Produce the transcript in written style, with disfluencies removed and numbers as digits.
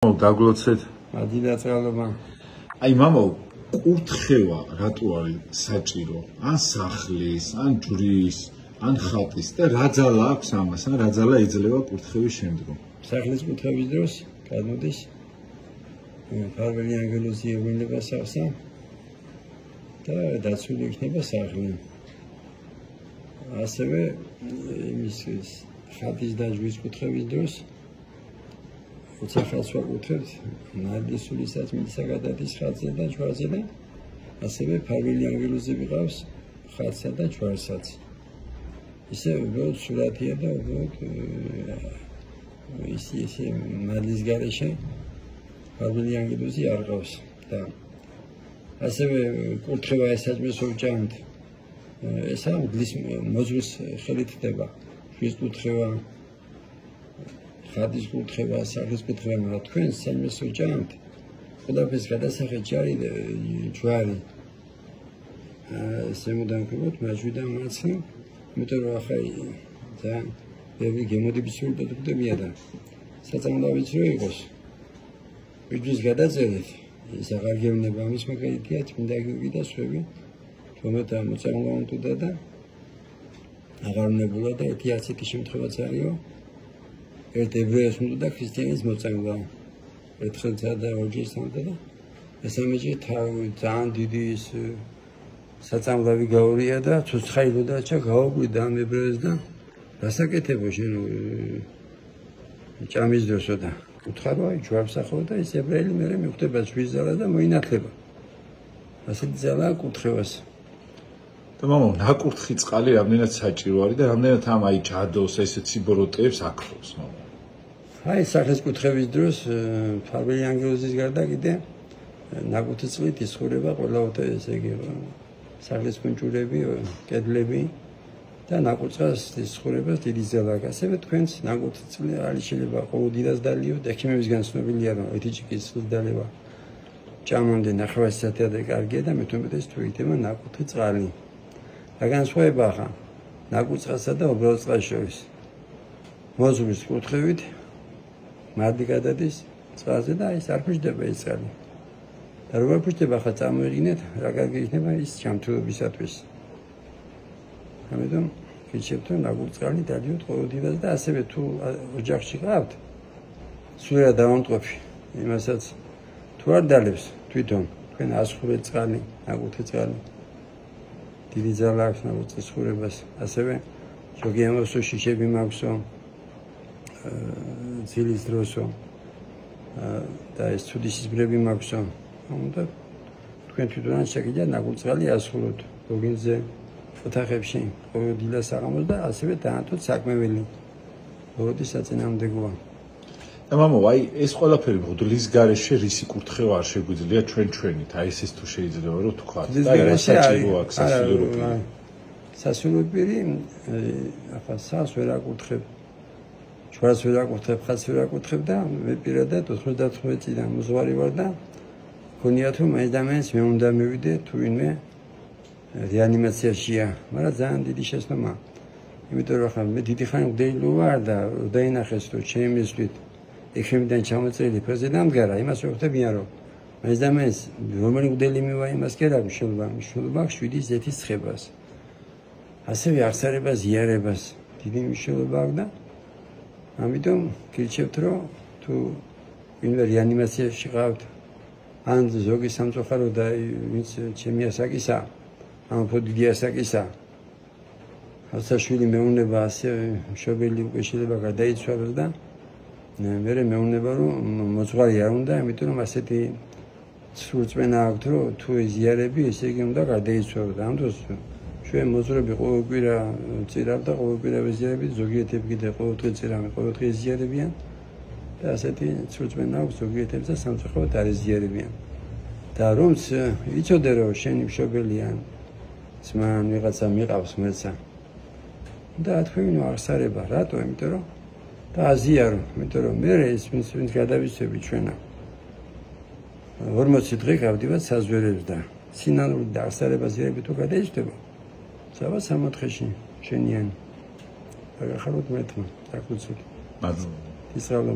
Daglotset. Adidacaloma. Ai mamo, კურთხევა რატო არის საჭირო? ან სახლის, ან ჯვრის, ან ხატის და რა ძალა აქვს ამას? ან რა ძალა ეძლევა კურთხევის შემდგომ? სახლის კურთხევის დროს გადმოდის ფარველი ანგელოზი ევლება სახსა და დაცული იქნება სახლი. ასევე იმის ხატის და ჯვრის კურთხევის დროს როცა ხალხს ვაკურთხებთ, ნადისულისაც მიდისა გადადის ხატზე და ჯვარზე და ასევე ფარველი ანგელოზები ყავს ხატსა და ჯვარსაც. ისე უბრალოდ სურათია და უბრალოდ ისე ნადის გარეშე ფარველი ანგელოზი არ ყავს და ასევე კურთხევა ესაძმეს ორჯამით. ესა მგლის მოძვრის ხელით ხდება. ჯვრის კურთხევა ხატის კურთხევა, სახლის კურთხევა, მაგრამ თქვენ საქმეს უჭამთ. ყველაფერს გადასახედ ჯვარი. ზემოდან ქვემოთ მაჯვიდან მარცხნივ, იმიტომ რომ ახლა ძალიან ბევრი გემოდიბისური პროდუქტებია და საწამლავიც რო იყოს. ვიძვის გადაწერეთ, ის აღარ გევნება ამის მაგალითია წმინდა გიორგი და სხვები, რომელთა მოწამლა უნდა და აღარ უნებულა და ერთი ასეთი შემთხვევაც არისო. ერთ ებრაელს უნდა და ქრისტიანის მოწამლა. ერთხელცა და ორჯერ სამდა და მესამეჯერ ძალიან დიდი ის საწამლავი გაურია და ცოცხაილო და ჩა გაუგვიდა ამ ებრაელს და რასაკეთებო შენ ჭამის დროსო და უთხარო აი ჯვარსახო და ის ებრაელი მერე მიხვდება ჯვრის ძალას და მოინათლება. ასეთი ძალა კურთხევას. და მამა, ნაკურთხი წყალი რამდენად საჭირო არის და რამდენად ამ აი ჯადოს ესეთ სიბოროტეებს აქრობს, მამა. აი სახლის კურთხევის დროს ფარველი ანგელოზის გარდა კიდე ნაკურთხი წყლით ისხურება ყველა ესე იგი სახლის კუნჭურები, კედლები და ნაკურთხას ისხურება დიდი ძალა. ასევე თქვენს ნაკურთხი წყლი არის შეიძლება ყოველ დიდას დალიოთ, ექიმებისგან ცნობილია რომ ეთიჭიკის წყლის დალევა ჭამამდე 9 საათამდე კარგია და მეთუმეტეს თუ იქნება ნაკურთხი წყალი. რა განსხვავება ახლა ნაკურთხასა და უბრალოდ წყალს შორის? მოძვრის კურთხევით მარდი გადადის წყალზე და ის არ ფუჭდება ის წყალი. და როგორ ფუჭდება ახლა წამოიღინეთ, რა კარგი იქნება ის ჯანმრთელობისათვის. ამიტომ გიჩვენებთ რომ ნაკურთხი წყალი დალიოთ ყოველ დიდას და ასევე თუ ოჯახში ყავთ სულიერად დავამტყოფი იმასაც თუ არ დალევს თვითონ თქვენ ასხურეთ წყალი, ნაკურთხი წყალი. დიდი ძალა აქვს ნაკურთხის ხურებას. ასევე ზოგი ამასო შიშები მაქვსო ძილის დროსო და ეს ცუდი სიზმრები მაქვსო. უნდა თქვენ თვითონ შეგიძლიათ ნაკურთხი წყალი ასხუროთ ლოგინზე ოთახებში ყოველ დილას საღამოს და ასევე დაანთოთ საკმეველი. როდის საწინააღმდეგოა. და მამა, აი ეს ყველაფერი მღვდლის გარეშე რისი კურთხევა არ შეგვიძლია ჩვენით. აი ეს თუ შეიძლება რომ თქვა. და რა საჭირო აქვს სასულიერო პირი? სასულიერო პირი ახლა სას ვერ აკურთხებ. ჯვარს ვერ აკურთხებ, ხატს ვერ აკურთხებ და მე პირადად 99 წლიდან მოძღვარი ვარ და გონია თუ მაინც მე უნდა მივიდე თუ ვინმე რეანიმაციაშია, მაგრამ ძალიან დიდი შეცდომა. იმიტომ რომ ახლა მე დიდი ხანი მგდელი ვარ და დაინახეს რომ ჩემი მისვლით ექიმიდან ჩამოწერილი ფერზე დამდგარა, იმას ვხვდებიან რომ მაინც რომელი მგდელი მივა იმას კი არა მნიშვნელობა 7 ზეთის ცხებას. ასევე აღსარებას, ზიარებას დიდი მნიშვნელობა აქვს და ამიტომ გირჩევთ რომ თუ ვინმე რეანიმაციაში ყავთ ან ზოგი სამწუხარო და ვინც ჩემი ასაკისა ან ფოდიდი ასაკისა ასაშვილი მეუნება ასე მშობელი უკვე შეიძლება გადაიცვალოს და მე მეუნება რომ მოძღვარი არ უნდა, იმიტომ რომ ასეთი სრულწმენა აქვს რომ თუ ზიარები ესე იგი უნდა გადაიცვალოს. ამ დროს ჩვენ მოძღვრები ყოველ კვირა წირავ და ყოველ კვირა ვეზიარები, ზოგიერთები კიდე ყოველ დღე წირავენ, ყოველ დღე ზიარებიან და ასეთი სრულწმენა აქვს ზოგიერთებისა სამწუხაროდ არ ზიარებიან. და რომც იცოდე რომ შენი მშობელი ან ძმა ან ვიღაცა მიყავს მეცა და თქვენ აღსარება, რატო? იმიტომ რომ და აზიარო, იმიტომ რომ მე ეს ვინც გადავიცემი ჩვენა 40 დღე გავდივარ საზვერებს და სინანული და აღსარება ზიარები თუ გადაიჭდება სავა 3 დღეში შენიანი. და გახაროთ მეთმა, დაკუცოთ. მადლობა. ისრალო